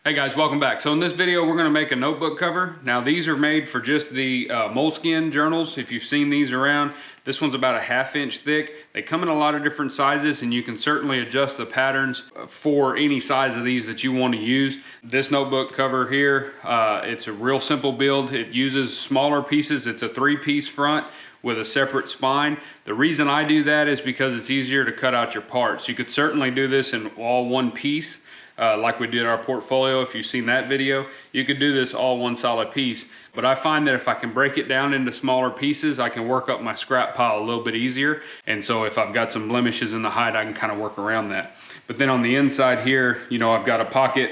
Hey guys, welcome back. So in this video, we're going to make a notebook cover. Now these are made for just the Moleskin journals. If you've seen these around, this one's about a 1/2 inch thick. They come in a lot of different sizes and you can certainly adjust the patterns for any size of these that you want to use. This notebook cover here, it's a real simple build. It uses smaller pieces. It's a 3-piece front with a separate spine. The reason I do that is because it's easier to cut out your parts. You could certainly do this in all one piece. Like we did our portfolio. If you've seen that video, you could do this all one solid piece. But I find that if I can break it down into smaller pieces, I can work up my scrap pile a little bit easier. And so if I've got some blemishes in the hide, I can kind of work around that. But then on the inside here, you know, I've got a pocket.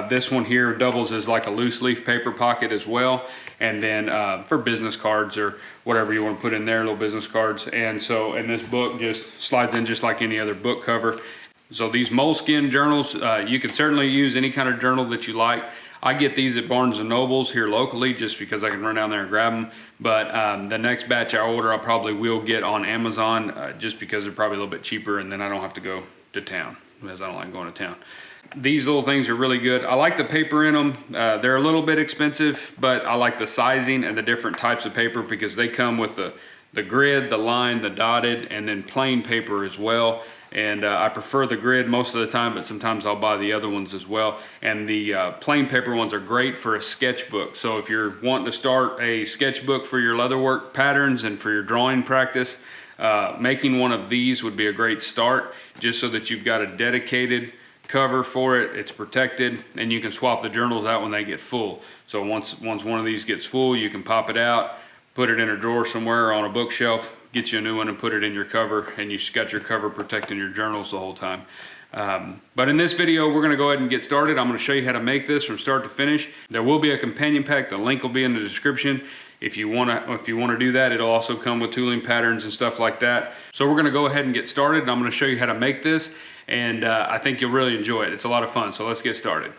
This one here doubles as like a loose leaf paper pocket as well. And then for business cards or whatever you want to put in there, little business cards. And this book just slides in just like any other book cover. So these Moleskin journals, you can certainly use any kind of journal that you like. I get these at Barnes & Noble's here locally just because I can run down there and grab them. But the next batch I order, I probably will get on Amazon just because they're probably a little bit cheaper and then I don't have to go to town because I don't like going to town. These little things are really good. I like the paper in them. They're a little bit expensive, but I like the sizing and the different types of paper because they come with the grid, the line, the dotted, and then plain paper as well. And I prefer the grid most of the time, but sometimes I'll buy the other ones as well. And the plain paper ones are great for a sketchbook. So if you're wanting to start a sketchbook for your leatherwork patterns and for your drawing practice, making one of these would be a great start, just so that you've got a dedicated cover for it. It's protected, and you can swap the journals out when they get full. So once one of these gets full, you can pop it out, put it in a drawer somewhere or on a bookshelf, get you a new one and put it in your cover, and you've got your cover protecting your journals the whole time. But in this video, we're gonna go ahead and get started. I'm gonna show you how to make this from start to finish. There will be a companion pack. The link will be in the description. If you wanna do that, it'll also come with tooling patterns and stuff like that. So we're gonna go ahead and get started, and I'm gonna show you how to make this, and I think you'll really enjoy it. It's a lot of fun, so let's get started.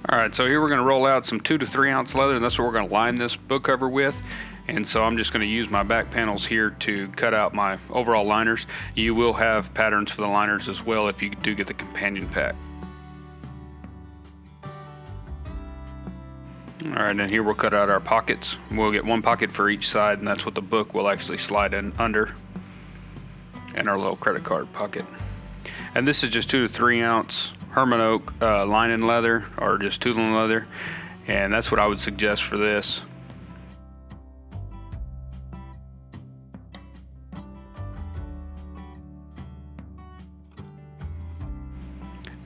All right, so here we're going to roll out some 2 to 3 ounce leather, and that's what we're going to line this book cover with. And so I'm just going to use my back panels here to cut out my overall liners. You will have patterns for the liners as well if you do get the companion pack. All right, and here we'll cut out our pockets. We'll get one pocket for each side, and that's what the book will actually slide in under, and our little credit card pocket. And this is just 2 to 3 ounce Herman Oak linen leather, or just Tulin leather, and that's what I would suggest for this.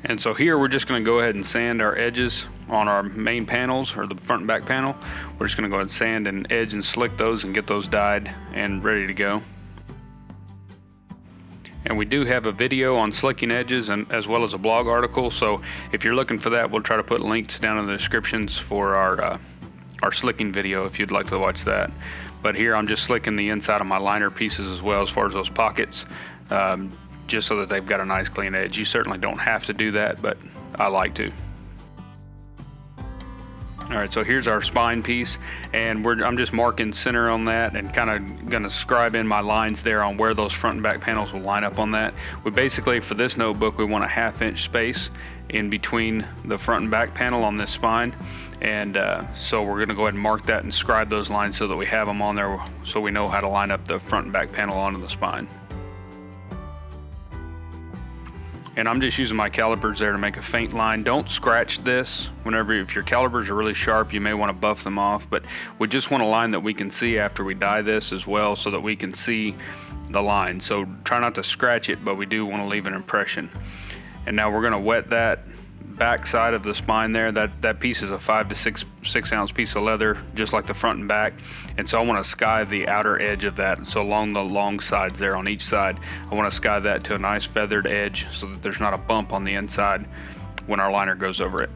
And so here we're just going to go ahead and sand our edges on our main panels, or the front and back panel. We're just going to go ahead and sand and edge and slick those and get those dyed and ready to go. And we do have a video on slicking edges, and as well as a blog article, so if you're looking for that, we'll try to put links down in the descriptions for our slicking video if you'd like to watch that. But here I'm just slicking the inside of my liner pieces as well, as far as those pockets, just so that they've got a nice clean edge. You certainly don't have to do that, but I like to. All right, so here's our spine piece, and I'm just marking center on that and kind of going to scribe in my lines there on where those front and back panels will line up on that. We basically, for this notebook, we want a 1/2 inch space in between the front and back panel on this spine, and so we're going to go ahead and mark that and scribe those lines so that we have them on there, so we know how to line up the front and back panel onto the spine. And I'm just using my calipers there to make a faint line. Don't scratch this. If your calipers are really sharp, you may want to buff them off, but we just want a line that we can see after we dye this as well, so that we can see the line. So try not to scratch it, but we do want to leave an impression. And now we're going to wet that back side of the spine there. That piece is a 5 to 6 ounce piece of leather, just like the front and back. And so I want to sky the outer edge of that. So along the long sides there on each side, I want to sky that to a nice feathered edge so that there's not a bump on the inside when our liner goes over it.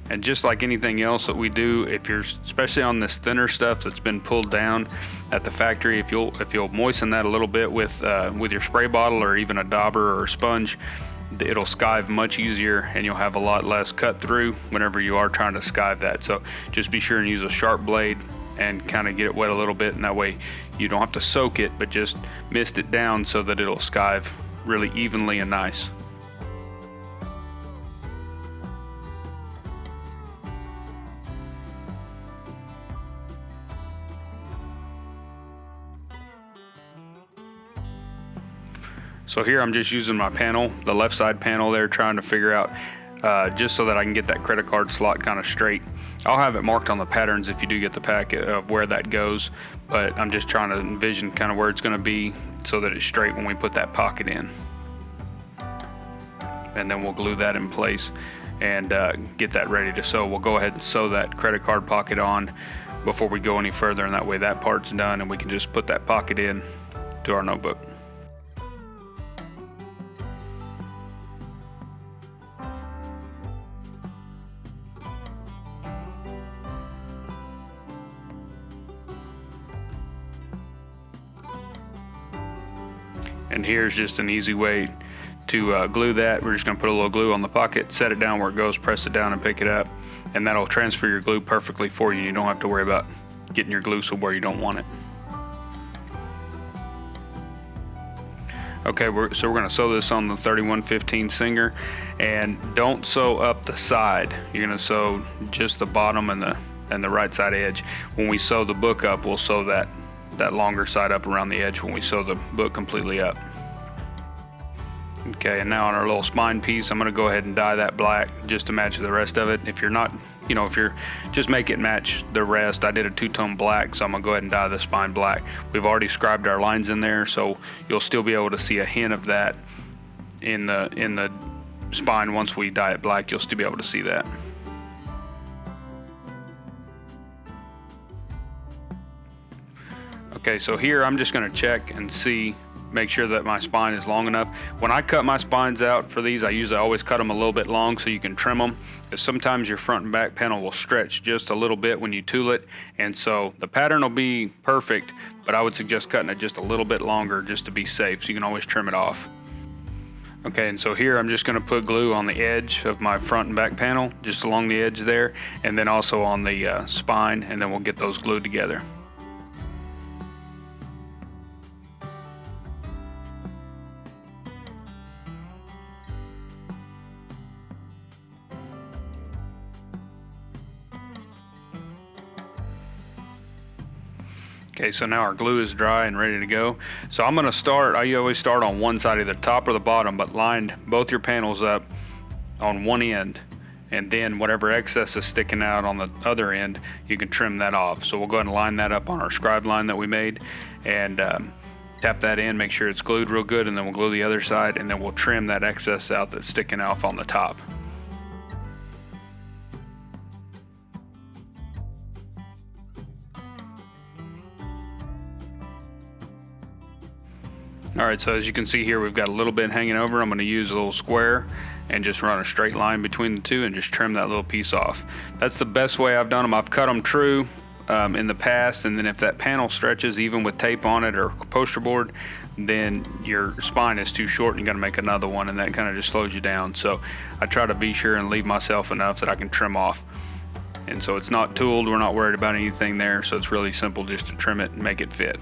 And just like anything else that we do, if you're especially on this thinner stuff that's been pulled down at the factory, if you'll moisten that a little bit with your spray bottle or even a dauber or a sponge, it'll skive much easier, and you'll have a lot less cut through whenever you are trying to skive that. So just be sure and use a sharp blade and kind of get it wet a little bit, and that way you don't have to soak it, but just mist it down so that it'll skive really evenly and nice. So here I'm just using my panel, the left side panel there, trying to figure out just so that I can get that credit card slot kind of straight. I'll have it marked on the patterns if you do get the packet of where that goes, but I'm just trying to envision kind of where it's going to be so that it's straight when we put that pocket in. And then we'll glue that in place and get that ready to sew. We'll go ahead and sew that credit card pocket on before we go any further, and that way that part's done and we can just put that pocket in to our notebook. And here's just an easy way to glue that. We're just going to put a little glue on the pocket, set it down where it goes, press it down and pick it up, and that'll transfer your glue perfectly for you. You don't have to worry about getting your glue somewhere you don't want it. Okay, so we're going to sew this on the 3115 Singer, and don't sew up the side. You're going to sew just the bottom and the right side edge. When we sew the book up, we'll sew that longer side up around the edge when we sew the book completely up. Okay, and now on our little spine piece, I'm going to go ahead and dye that black just to match the rest of it. If you're not, if you're just make it match the rest, I did a 2-tone black, so I'm going to go ahead and dye the spine black. We've already scribed our lines in there, so you'll still be able to see a hint of that in the spine. Once we dye it black, you'll still be able to see that. Okay, so here I'm just going to check and make sure that my spine is long enough. When I cut my spines out for these, I usually always cut them a little bit long so you can trim them, because sometimes your front and back panel will stretch just a little bit when you tool it, and so the pattern will be perfect, but I would suggest cutting it just a little bit longer just to be safe, so you can always trim it off. Okay, and so here I'm just going to put glue on the edge of my front and back panel, just along the edge there, and then also on the spine, and then we'll get those glued together. Okay, so now our glue is dry and ready to go. So I'm gonna start, I always start on one side, either top or the bottom, but line both your panels up on one end, and then whatever excess is sticking out on the other end, you can trim that off. So we'll go ahead and line that up on our scribe line that we made, and tap that in, make sure it's glued real good, and then we'll glue the other side, and then we'll trim that excess out that's sticking off on the top. Alright, so as you can see here, we've got a little bit hanging over. I'm going to use a little square and just run a straight line between the two and just trim that little piece off. That's the best way I've done them. I've cut them true in the past, and then if that panel stretches, even with tape on it or poster board, then your spine is too short and you got to make another one, and that kind of just slows you down. So I try to be sure and leave myself enough that I can trim off. And so it's not tooled, we're not worried about anything there, so it's really simple just to trim it and make it fit.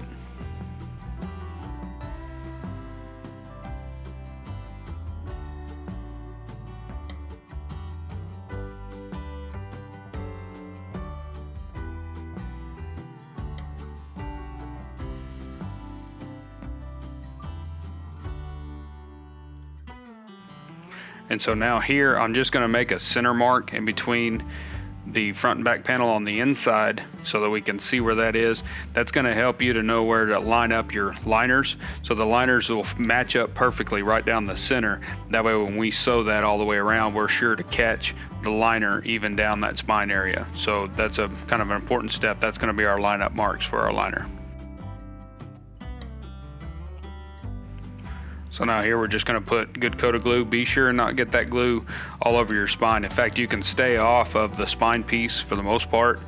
And so now here I'm just going to make a center mark in between the front and back panel on the inside so that we can see where that is. That's going to help you to know where to line up your liners, so the liners will match up perfectly right down the center. That way when we sew that all the way around, we're sure to catch the liner even down that spine area. So that's a kind of an important step. That's going to be our lineup marks for our liner. So now here we're just going to put a good coat of glue. Be sure and not get that glue all over your spine. In fact, you can stay off of the spine piece for the most part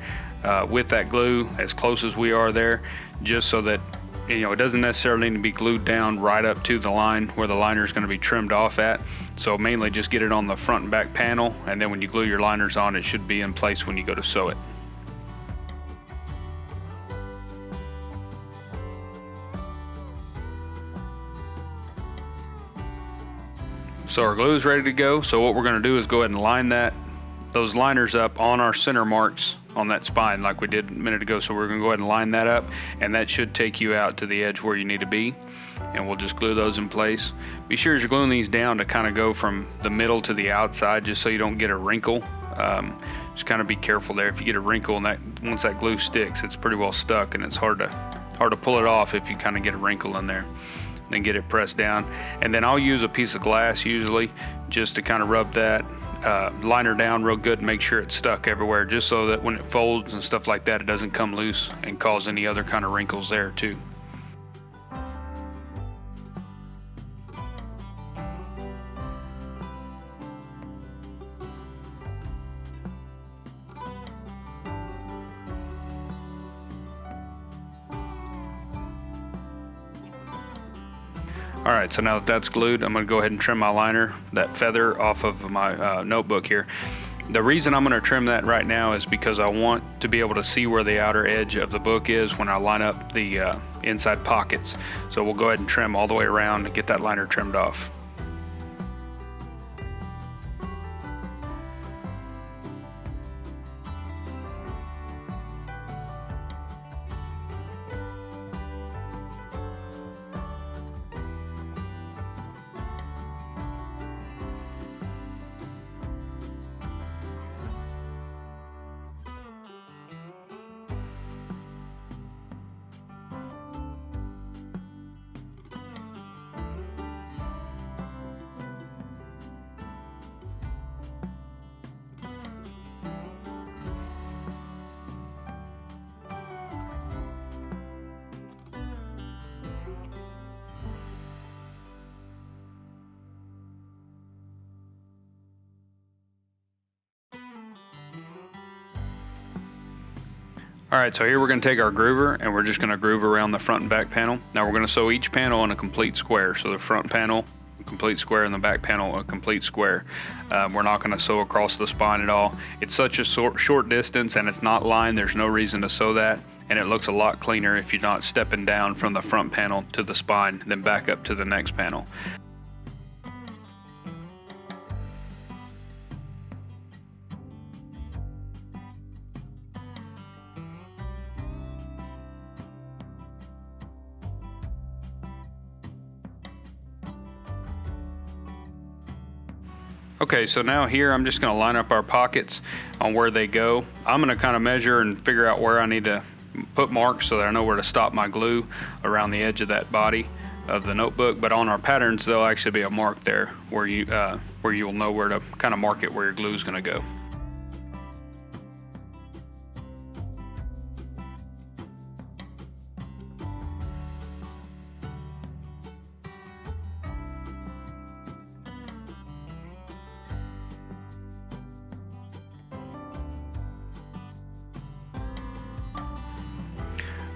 with that glue as close as we are there, just so that it doesn't necessarily need to be glued down right up to the line where the liner is going to be trimmed off at. So mainly just get it on the front and back panel, and then when you glue your liners on, it should be in place when you go to sew it. So our glue is ready to go. So what we're going to do is go ahead and line those liners up on our center marks on that spine like we did a minute ago. So we're going to go ahead and line that up, and that should take you out to the edge where you need to be, and we'll just glue those in place. Be sure as you're gluing these down to kind of go from the middle to the outside, just so you don't get a wrinkle. Just kind of be careful there. If you get a wrinkle, and once that glue sticks, it's pretty well stuck, and it's hard to pull it off if you kind of get a wrinkle in there. Then get it pressed down, and then I'll use a piece of glass usually just to kind of rub that liner down real good and make sure it's stuck everywhere, just so that when it folds and stuff like that, it doesn't come loose and cause any other kind of wrinkles there too. Alright, so now that that's glued, I'm going to go ahead and trim my liner, that feather, off of my notebook here. The reason I'm going to trim that right now is because I want to be able to see where the outer edge of the book is when I line up the inside pockets. So we'll go ahead and trim all the way around and get that liner trimmed off. Alright, so here we're going to take our groover and we're just going to groove around the front and back panel. Now we're going to sew each panel in a complete square. So the front panel complete square and the back panel a complete square. We're not going to sew across the spine at all. It's such a short distance and it's not lined, there's no reason to sew that, and it looks a lot cleaner if you're not stepping down from the front panel to the spine then back up to the next panel. Okay, so now here I'm just going to line up our pockets on where they go. I'm going to kind of measure and figure out where I need to put marks so that I know where to stop my glue around the edge of that body of the notebook. But on our patterns, there'll actually be a mark there where you'll know where to kind of mark it where your glue is going to go.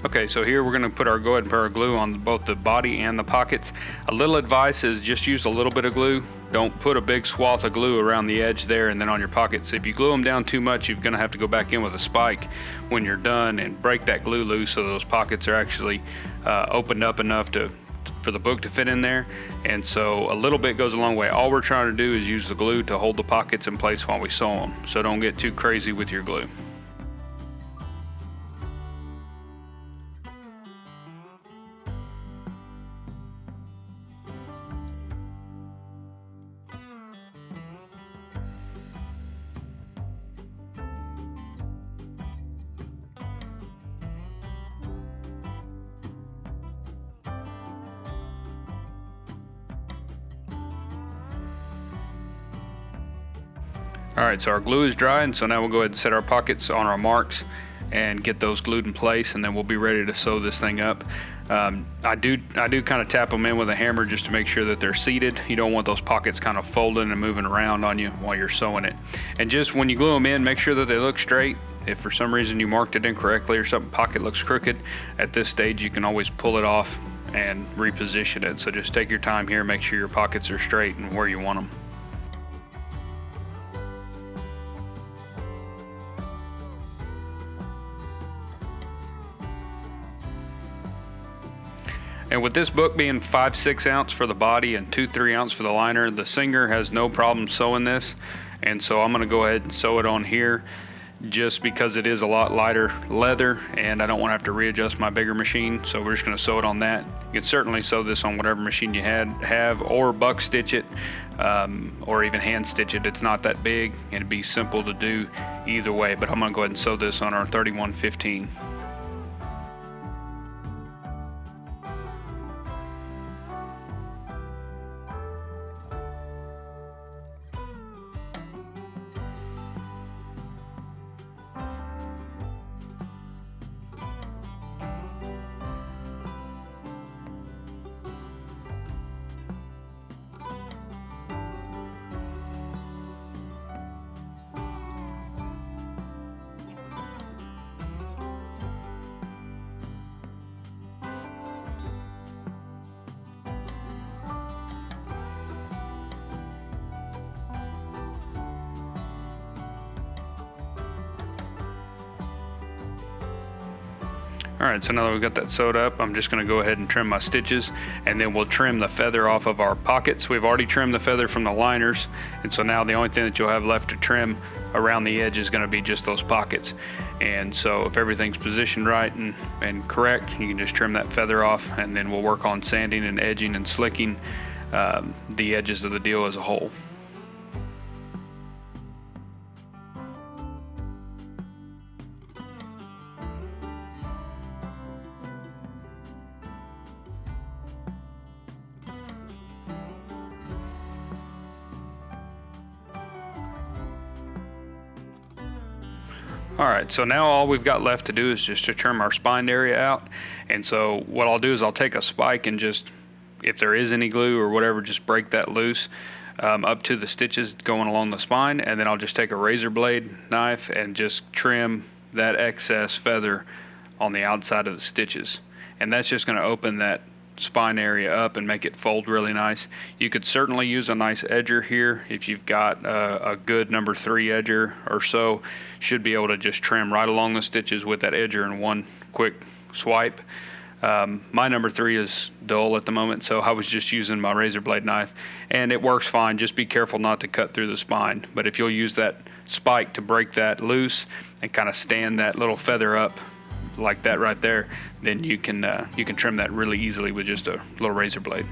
Okay, so here we're going to go ahead and put our glue on both the body and the pockets. A little advice is just use a little bit of glue. Don't put a big swath of glue around the edge there and then on your pockets. If you glue them down too much, you're going to have to go back in with a spike when you're done and break that glue loose so those pockets are actually opened up enough for the book to fit in there. And so a little bit goes a long way. All we're trying to do is use the glue to hold the pockets in place while we sew them. So don't get too crazy with your glue. Alright, so our glue is dry, and so now we'll go ahead and set our pockets on our marks and get those glued in place, and then we'll be ready to sew this thing up. I do kind of tap them in with a hammer just to make sure that they're seated. You don't want those pockets kind of folding and moving around on you while you're sewing it. And just when you glue them in, make sure that they look straight. If for some reason you marked it incorrectly or something pocket looks crooked, at this stage you can always pull it off and reposition it. So just take your time here, make sure your pockets are straight and where you want them. And with this book being 5/6 ounce for the body and 2/3 ounce for the liner, the Singer has no problem sewing this. And so I'm going to go ahead and sew it on here just because it is a lot lighter leather and I don't want to have to readjust my bigger machine. So we're just going to sew it on that. You can certainly sew this on whatever machine you have or buck stitch it or even hand stitch it. It's not that big and it'd be simple to do either way, but I'm going to go ahead and sew this on our 3115. Alright, so now that we've got that sewed up, I'm just going to go ahead and trim my stitches, and then we'll trim the feather off of our pockets. We've already trimmed the feather from the liners, and so now the only thing that you'll have left to trim around the edge is going to be just those pockets. And so if everything's positioned right and correct, you can just trim that feather off, and then we'll work on sanding and edging and slicking the edges of the deal as a whole. Alright, so now all we've got left to do is just to trim our spine area out. And so what I'll do is I'll take a spike and just, if there is any glue or whatever, just break that loose up to the stitches going along the spine, and then I'll just take a razor blade knife and just trim that excess feather on the outside of the stitches. And that's just going to open that spine area up and make it fold really nice. You could certainly use a nice edger here if you've got a good number 3 edger or so. Should be able to just trim right along the stitches with that edger in one quick swipe. My number 3 is dull at the moment, so I was just using my razor blade knife, and it works fine. Just be careful not to cut through the spine. But if you'll use that spike to break that loose and kind of stand that little feather up like that right there, then you can trim that really easily with just a little razor blade.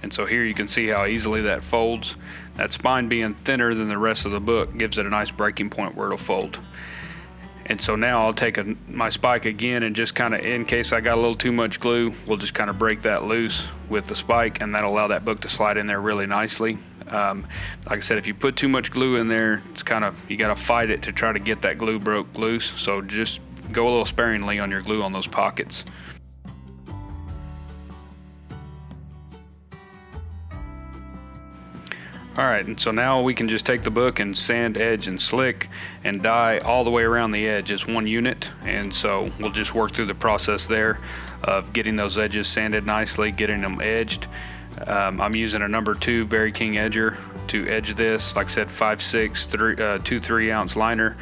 And so here you can see how easily that folds. That spine being thinner than the rest of the book gives it a nice breaking point where it'll fold. And so now I'll take my spike again and just kind of, in case I got a little too much glue, we'll just kind of break that loose with the spike, and that'll allow that book to slide in there really nicely. Like I said, if you put too much glue in there, it's kind of, you got to fight it to try to get that glue broke loose. So just go a little sparingly on your glue on those pockets. Alright, and so now we can just take the book and sand, edge, and slick and dye all the way around the edge as one unit. And so we'll just work through the process there of getting those edges sanded nicely, getting them edged. I'm using a number 2 Berry King edger to edge this. Like I said, 5/6 2 3-ounce liner.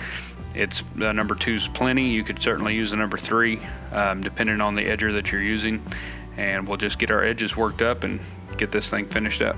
It's number 2's plenty. You could certainly use a number 3 depending on the edger that you're using. And we'll just get our edges worked up and get this thing finished up.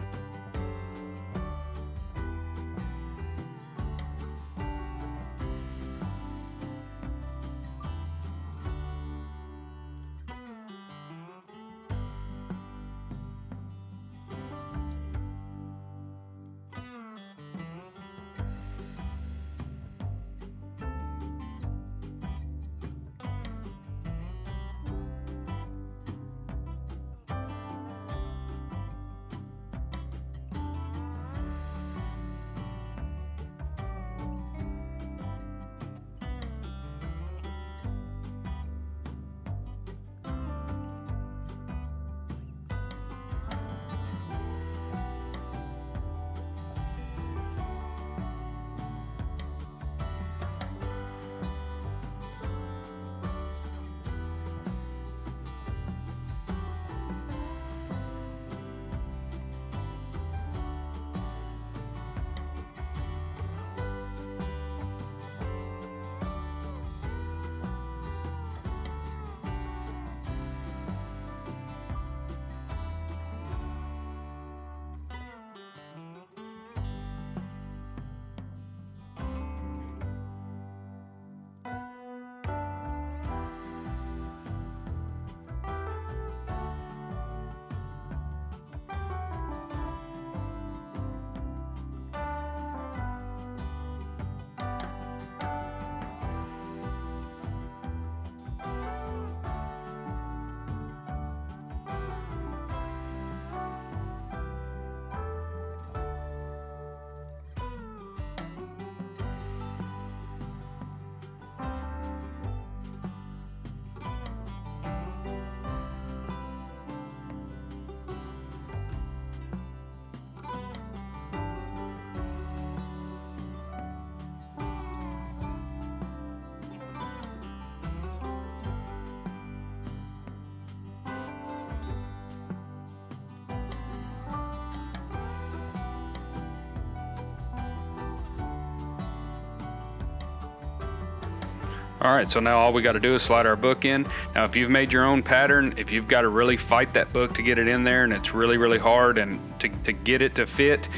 Alright, so now all we got to do is slide our book in. Now if you've made your own pattern, if you've got to really fight that book to get it in there and it's really hard and to get it to fit,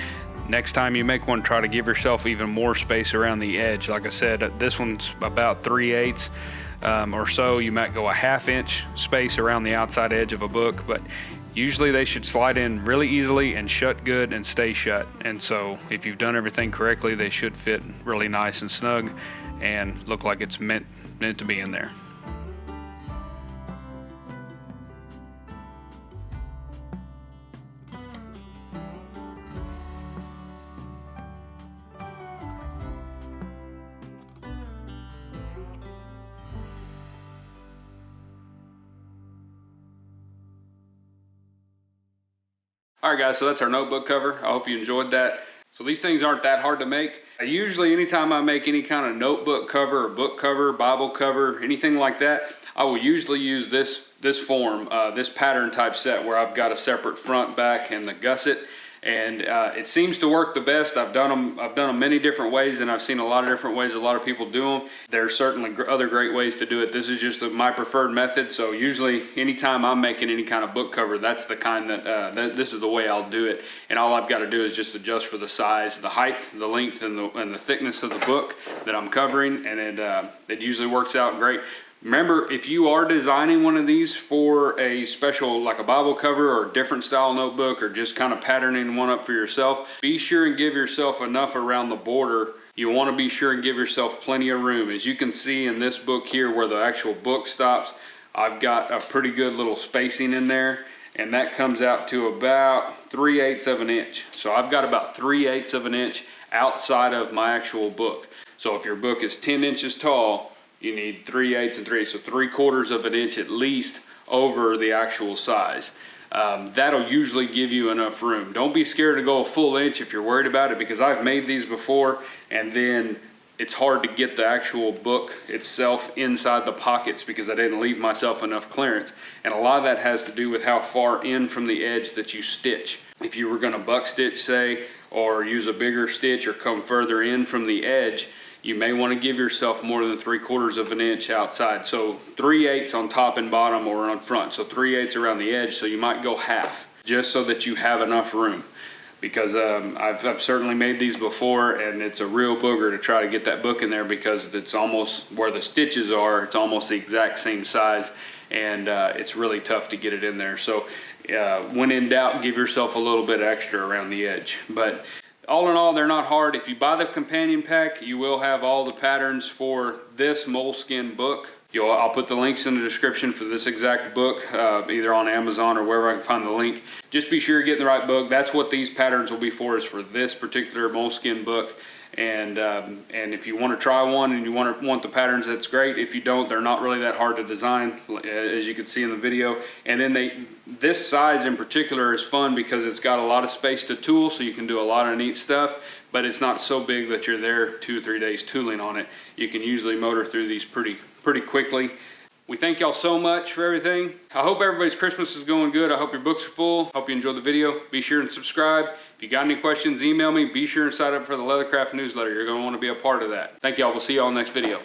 next time you make one, try to give yourself even more space around the edge. Like I said, this one's about 3/8 or so. You might go a 1/2 inch space around the outside edge of a book, but usually they should slide in really easily and shut good and stay shut. And so if you've done everything correctly, they should fit really nice and snug and look like it's meant to be in there. All right guys, so that's our notebook cover. I hope you enjoyed that. So these things aren't that hard to make. Usually anytime I make any kind of notebook cover or book cover, Bible cover, anything like that, I will usually use this form, this pattern type set where I've got a separate front, back, and the gusset. And it seems to work the best. I've done them many different ways, and I've seen a lot of different ways a lot of people do them. There's certainly other great ways to do it. This is just my preferred method. So usually anytime I'm making any kind of book cover, that's the kind this is the way I'll do it. And all I've got to do is just adjust for the size, the height, the length, and the thickness of the book that I'm covering, and it usually works out great. Remember, if you are designing one of these for a special, like a Bible cover or a different style notebook, or just kind of patterning one up for yourself, be sure and give yourself enough around the border. You want to be sure and give yourself plenty of room. As you can see in this book here where the actual book stops, I've got a pretty good little spacing in there, and that comes out to about 3/8 of an inch. So I've got about 3/8 of an inch outside of my actual book. So if your book is 10 inches tall, you need 3/8 and 3/8, so 3/4 of an inch at least over the actual size. That'll usually give you enough room. Don't be scared to go a full inch if you're worried about it, because I've made these before and then it's hard to get the actual book itself inside the pockets because I didn't leave myself enough clearance. And a lot of that has to do with how far in from the edge that you stitch. If you were going to buck stitch, say, or use a bigger stitch or come further in from the edge, you may want to give yourself more than 3/4 of an inch outside. So 3/8 on top and bottom or on front. So 3/8 around the edge. So you might go half just so that you have enough room. Because I've certainly made these before, and it's a real booger to try to get that book in there because it's almost where the stitches are, it's almost the exact same size, and it's really tough to get it in there. So when in doubt, give yourself a little bit extra around the edge. But all in all, they're not hard. If you buy the companion pack, you will have all the patterns for this Moleskine book. I'll put the links in the description for this exact book, either on Amazon or wherever I can find the link. Just be sure you're getting the right book. That's what these patterns will be for, is for this particular Moleskine book. And if you want to try one and you want the patterns, that's great. If you don't, they're not really that hard to design, as you can see in the video. And then this size in particular is fun because it's got a lot of space to tool, so you can do a lot of neat stuff, but it's not so big that you're there 2 or 3 days tooling on it. You can usually motor through these pretty quickly. We thank y'all so much for everything. I hope everybody's Christmas is going good. I hope your books are full. Hope you enjoyed the video. Be sure and subscribe. If you got any questions, email me. Be sure and sign up for the Leathercraft newsletter. You're going to want to be a part of that. Thank y'all. We'll see y'all in the next video.